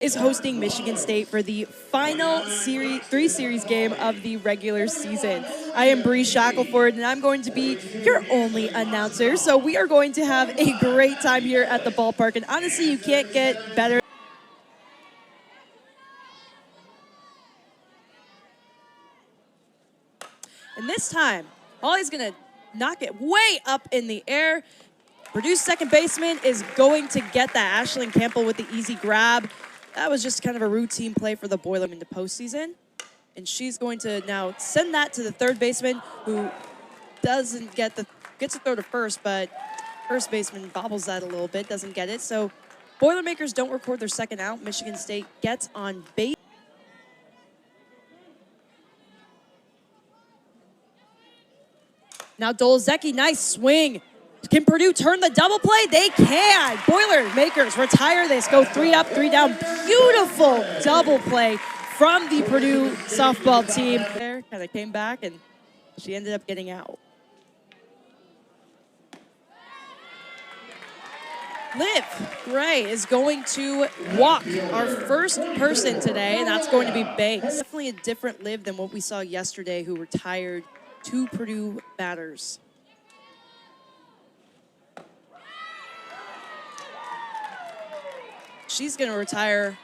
is hosting Michigan State for the final three series game of the regular season. I am Bree Shackelford, and I'm going to be your only announcer. So we are going to have a great time here at the ballpark, and honestly, you can't get better. And this time, Holly's going to knock it way up in the air. Purdue's second baseman is going to get that. Ashlyn Campbell with the easy grab. That was just kind of a routine play for the Boilermen into postseason. And she's going to now send that to the third baseman, who gets to throw to first, but first baseman bobbles that a little bit, doesn't get it. So Boilermakers don't record their second out. Michigan State gets on base. Now Dolezecki, nice swing. Can Purdue turn the double play? They can. Boilermakers retire this, go 3 up, 3 down. Beautiful double play from the Purdue softball team. There, kind of came back, and she ended up getting out. Liv Gray is going to walk our first person today, and that's going to be Banks. Definitely a different Liv than what we saw yesterday, who retired 2 Purdue batters. She's going to retire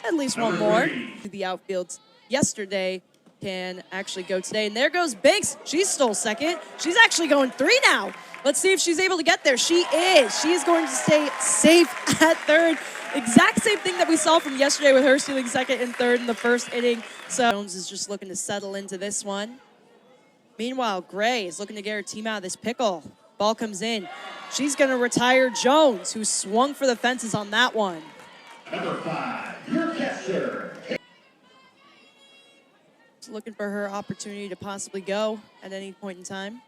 at least one more. The outfield yesterday can actually go today. And there goes Banks. She stole second. She's actually going 3 now. Let's see if she's able to get there. She is. She is going to stay safe at third. Exact same thing that we saw from yesterday with her stealing second and third in the first inning. So Jones is just looking to settle into this one. Meanwhile, Gray is looking to get her team out of this pickle. Ball comes in. She's going to retire Jones, who swung for the fences on that one. Number 5, your catcher. Looking for her opportunity to possibly go at any point in time.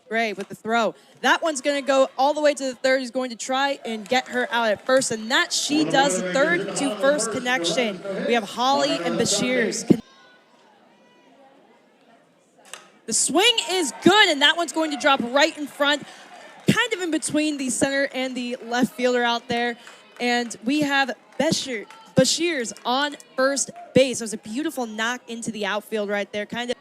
Gray with the throw. That one's going to go all the way to the third. He's going to try and get her out at first, and that she does. Third to first connection. We have Holly and Bashir's. The swing is good, and that one's going to drop right in front, kind of in between the center and the left fielder out there. And we have Bashir's on first base. It was a beautiful knock into the outfield right there. Kind of.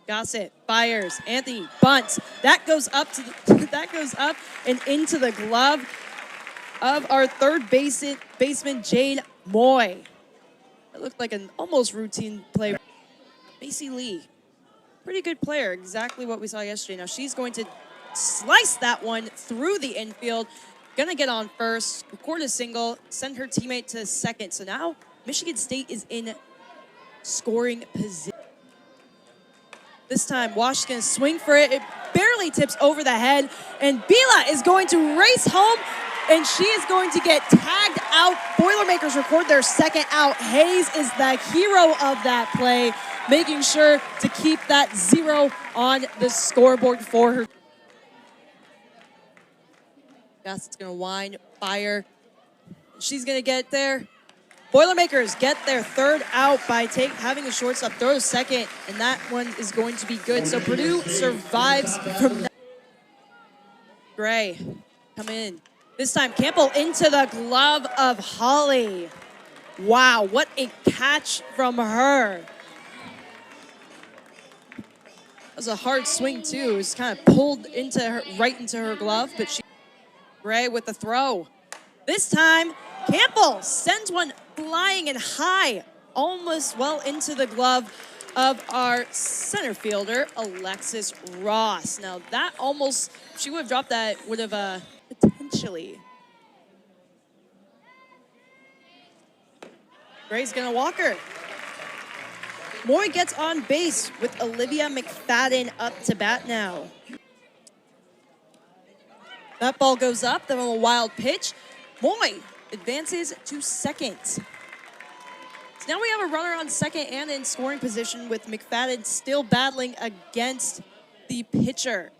Gossett fires. Anthony bunts. That goes up that goes up and into the glove of our third baseman Jade Moy. It looked like an almost routine play. Macy Lee, pretty good player. Exactly what we saw yesterday. Now she's going to slice that one through the infield. Gonna get on first, record a single, send her teammate to second. So now Michigan State is in scoring position. This time, Wash is gonna swing for it. It barely tips over the head, and Bila is going to race home, and she is going to get tagged out. Boilermakers record their second out. Hayes is the hero of that play, making sure to keep that 0 on the scoreboard for her. Gossett's gonna wind, fire. She's gonna get there. Boilermakers get their third out by having a shortstop throw to second, and that one is going to be good. So Purdue survives from that. Gray, come in. This time, Campbell into the glove of Holly. Wow, what a catch from her. That was a hard swing, too. It was kind of pulled right into her glove, but Gray with the throw. This time, Campbell sends one flying and high, almost well into the glove of our center fielder, Alexis Ross. Now that almost, if she would have dropped that, would have potentially. Gray's gonna walk her. Moy gets on base with Olivia McFadden up to bat now. That ball goes up, then a wild pitch. Moy advances to second. So now we have a runner on second and in scoring position with McFadden still battling against the pitcher.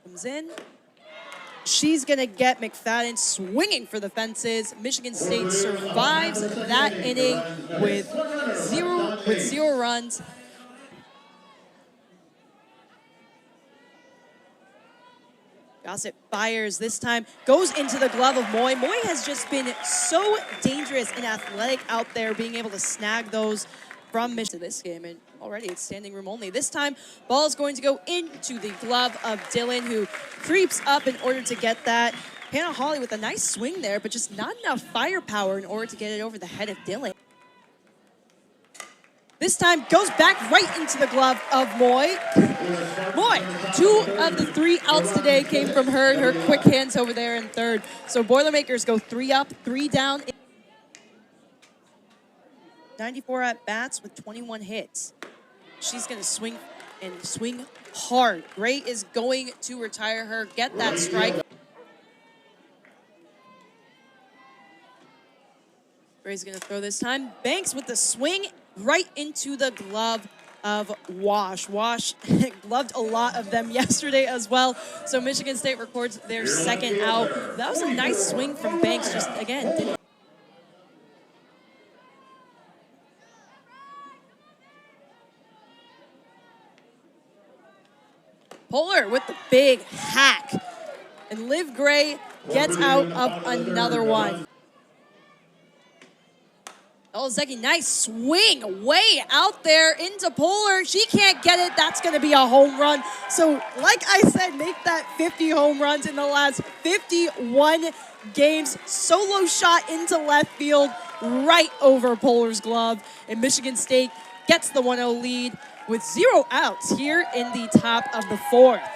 Comes in. She's going to get McFadden swinging for the fences. Michigan State survives that inning with zero runs. Gossett fires this time, goes into the glove of Moy. Moy has just been so dangerous and athletic out there, being able to snag those from Michigan this game, and already it's standing room only. This time, ball is going to go into the glove of Dylan, who creeps up in order to get that. Hannah Hawley with a nice swing there, but just not enough firepower in order to get it over the head of Dylan. This time goes back right into the glove of Moy. Moy, 2 of the 3 outs today came from her. Her quick hands over there in third. So Boilermakers go 3 up, 3 down. 94 at bats with 21 hits. She's going to swing and swing hard. Gray is going to retire her, get that strike. Gray's going to throw this time. Banks with the swing right into the glove of Wash. Wash gloved a lot of them yesterday as well. So Michigan State records their second out. That was a nice swing from Banks. Just, again, didn't. Polar with the big hack. And Liv Gray gets out of another one. Olszewski, nice swing way out there into Polar. She can't get it. That's going to be a home run. So, like I said, make that 50 home runs in the last 51 games. Solo shot into left field right over Polar's glove. And Michigan State gets the 1-0 lead with 0 outs here in the top of the 4th.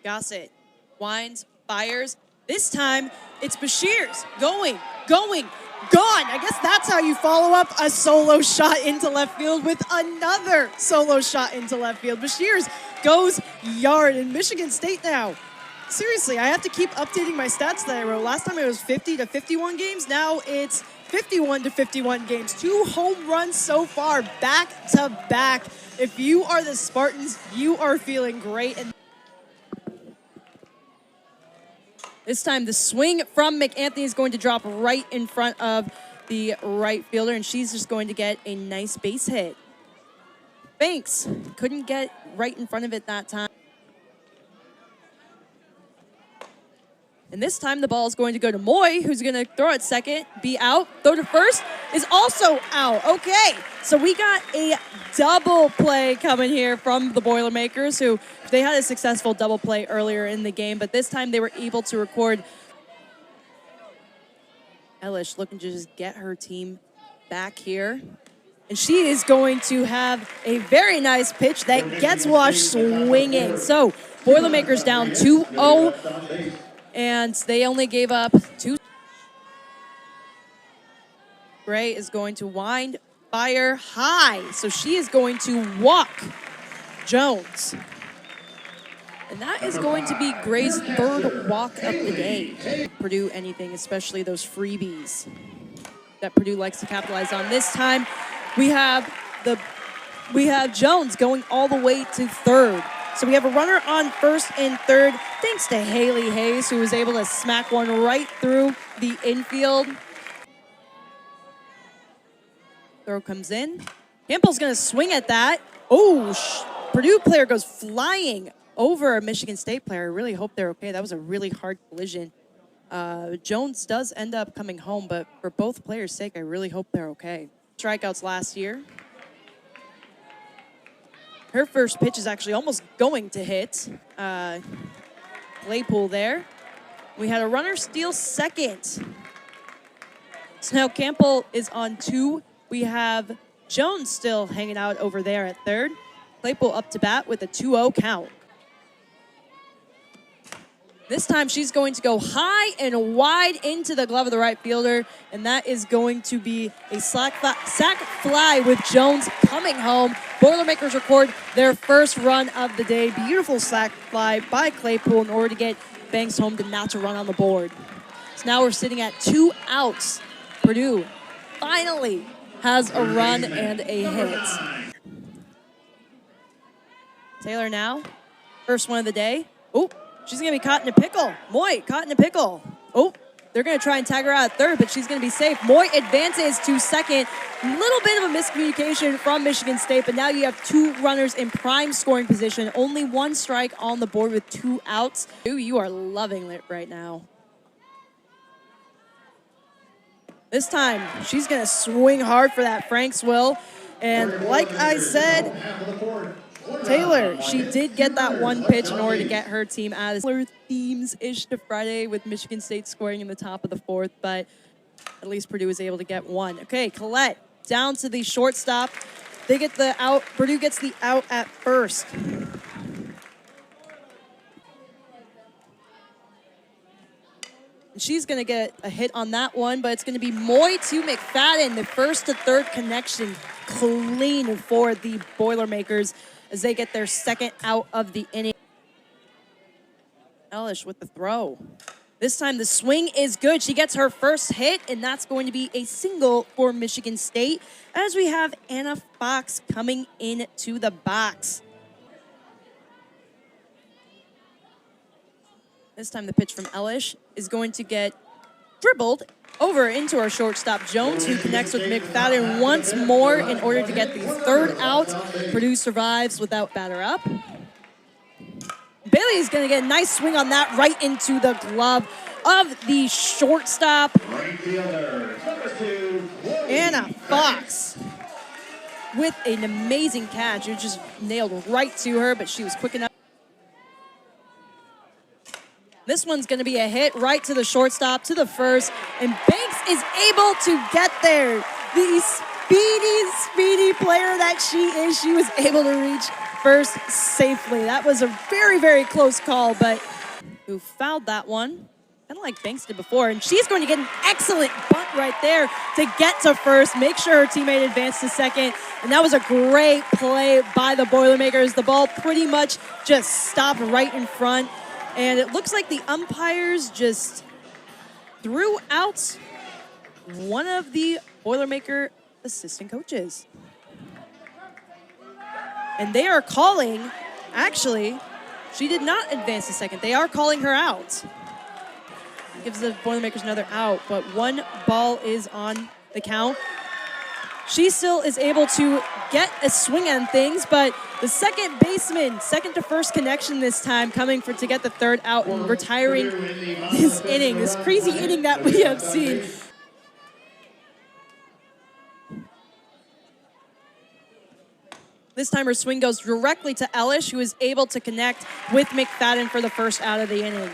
Gossett winds, fires. This time, it's Bashir's going, gone. I guess that's how you follow up a solo shot into left field with another solo shot into left field. Bashir's goes yard, and Michigan State now. Seriously, I have to keep updating my stats that I wrote. Last time it was 50 to 51 games. Now it's 51 to 51 games. 2 home runs so far, back to back. If you are the Spartans, you are feeling great. And this time, the swing from McAnthony is going to drop right in front of the right fielder, and she's just going to get a nice base hit. Banks couldn't get right in front of it that time. And this time, the ball is going to go to Moy, who's going to throw at second, be out. Throw to first is also out. Okay, so we got a double play coming here from the Boilermakers, who they had a successful double play earlier in the game, but this time they were able to record. Elish looking to just get her team back here. And she is going to have a very nice pitch that gets Wash swinging. So Boilermakers down 2-0. And they only gave up 2. Gray is going to wind, fire high. So she is going to walk Jones. And that is going to be Gray's 3rd walk of the day. Purdue anything, especially those freebies that Purdue likes to capitalize on. This time we have Jones going all the way to 3rd. So we have a runner on 1st and 3rd, thanks to Haley Hayes, who was able to smack one right through the infield. Throw comes in. Campbell's going to swing at that. Oh, Purdue player goes flying over a Michigan State player. I really hope they're okay. That was a really hard collision. Jones does end up coming home, but for both players' sake, I really hope they're okay. Strikeouts last year. Her first pitch is actually almost going to hit. Claypool there. We had a runner steal second. So now Campbell is on 2. We have Jones still hanging out over there at 3rd. Claypool up to bat with a 2-0 count. This time she's going to go high and wide into the glove of the right fielder, and that is going to be a sac fly with Jones coming home. Boilermakers record their first run of the day. Beautiful sac fly by Claypool in order to get Banks home to notch a run on the board. So now we're sitting at 2 outs. Purdue finally has a run and a hit. Taylor now, first one of the day. Oh. She's going to be caught in a pickle. Moy, caught in a pickle. Oh, They're going to try and tag her out at third, but she's going to be safe. Moy advances to second. Little bit of a miscommunication from Michigan State, but now you have two runners in prime scoring position. Only one strike on the board with 2 outs. Ooh, you are loving it right now. This time, she's going to swing hard for that Frank's will. And like I said, Taylor, she did get that one pitch in order to get her team out of similar themes-ish to Friday with Michigan State scoring in the top of the 4th, but at least Purdue was able to get one. Okay, Collette down to the shortstop. They get the out. Purdue gets the out at first. And she's going to get a hit on that one, but it's going to be Moy to McFadden, the first to third connection clean for the Boilermakers as they get their second out of the inning. Elish with the throw. This time the swing is good. She gets her first hit, and that's going to be a single for Michigan State as we have Anna Fox coming into the box. This time the pitch from Elish is going to get dribbled over into our shortstop Jones, who connects with McFadden once more in order to get the third out. Purdue survives without batter up. Bailey's going to get a nice swing on that right into the glove of the shortstop. Anna Fox with an amazing catch. It just nailed right to her, but she was quick enough. This one's going to be a hit right to the shortstop, to the first, and Banks is able to get there. The speedy player that she is, she was able to reach first safely. That was a very, very close call, but who fouled that one, kind of like Banks did before, and she's going to get an excellent bunt right there to get to first, make sure her teammate advanced to second, and that was a great play by the Boilermakers. The ball pretty much just stopped right in front. And it looks like the umpires just threw out one of the Boilermaker assistant coaches. And they are calling, actually, she did not advance to second. They are calling her out. Gives the Boilermakers another out, but 1 ball is on the count. She still is able to get a swing on things, but the second baseman, second to first connection this time, coming to get the third out and retiring this inning, this crazy inning that we have seen. This time her swing goes directly to Elish, who is able to connect with McFadden for the first out of the inning.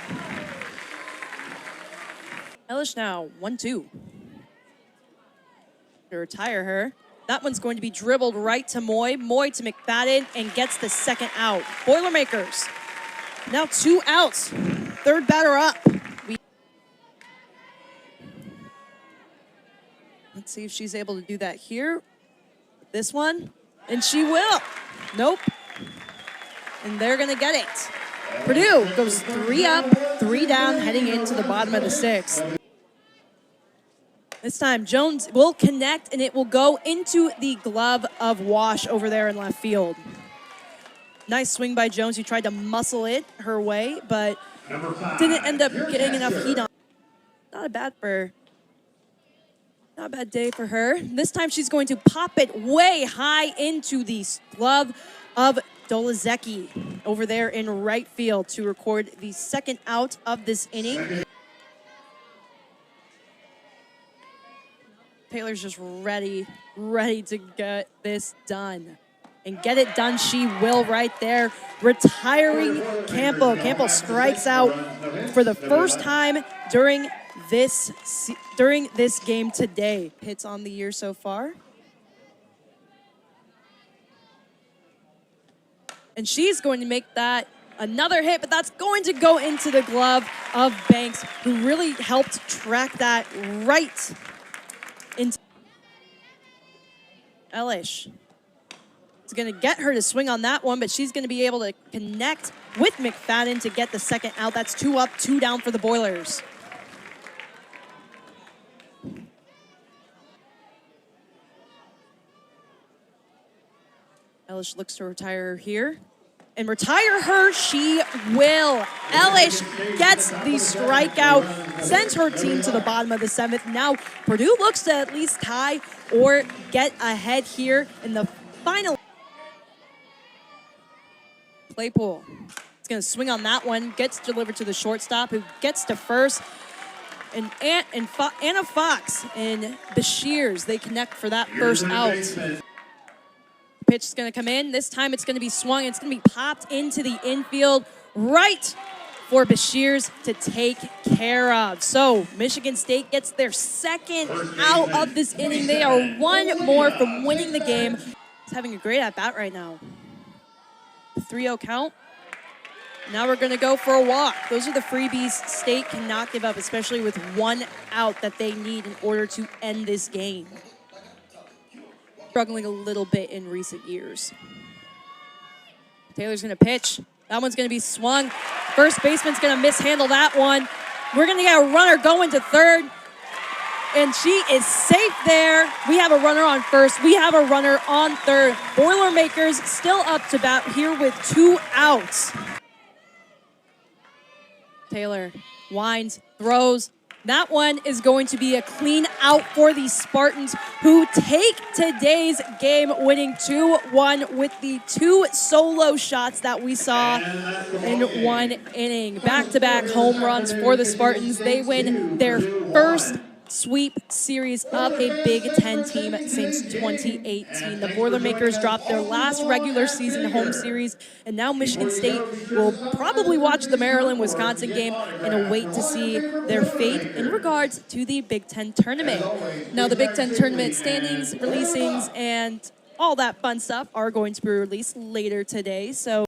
Elish now 1-2. To retire her. That one's going to be dribbled right to Moy. Moy to McFadden and gets the second out. Boilermakers now 2 outs. Third batter up. Let's see if she's able to do that here. This one, and she will. Nope. And they're going to get it. Purdue goes 3 up, 3 down, heading into the bottom of the 6th. This time, Jones will connect, and it will go into the glove of Wash over there in left field. Nice swing by Jones, who tried to muscle it her way, but didn't end up getting enough heat on. Not a bad day for her. This time, she's going to pop it way high into the glove of Dolazecki over there in right field to record the second out of this inning. Taylor's just ready to get this done. And get it done she will right there, retiring Campbell. Campbell strikes out for the first time during this game today. Hits on the year so far. And she's going to make that another hit, but that's going to go into the glove of Banks, who really helped track that right into Elish. It's going to get her to swing on that one, but she's going to be able to connect with McFadden to get the second out. That's 2 up, 2 down for the Boilers. Elish looks to retire here. and retire her, she will. Elish gets the strikeout, sends her team to the bottom of the 7th. Now Purdue looks to at least tie or get ahead here in the final. Claypool is going to swing on that one, gets delivered to the shortstop, who gets to first. And Anna Fox and Bashirs, they connect for that first out. Pitch is going to come in. This time it's going to be swung. It's going to be popped into the infield right for Bashirs to take care of. So Michigan State gets their second out of this inning. They are one more from winning the game. He's having a great at-bat right now. 3-0 count. Now we're going to go for a walk. Those are the freebies State cannot give up, especially with one out that they need in order to end this game. Struggling a little bit in recent years. Taylor's going to pitch. That one's going to be swung. First baseman's going to mishandle that one. We're going to get a runner going to third. And she is safe there. We have a runner on first. We have a runner on third. Boilermakers still up to bat here with 2 outs. Taylor winds, throws. That one is going to be a clean out for the Spartans, who take today's game, winning 2-1 with the 2 solo shots that we saw in one inning. Back-to-back home runs for the Spartans. They win their first sweep series of a Big Ten team since 2018. The Boilermakers dropped their last regular season home series, and now Michigan State will probably watch the Maryland-Wisconsin game and await to see their fate in regards to the Big Ten tournament. Now, the Big Ten tournament standings, releasings, and all that fun stuff are going to be released later today. So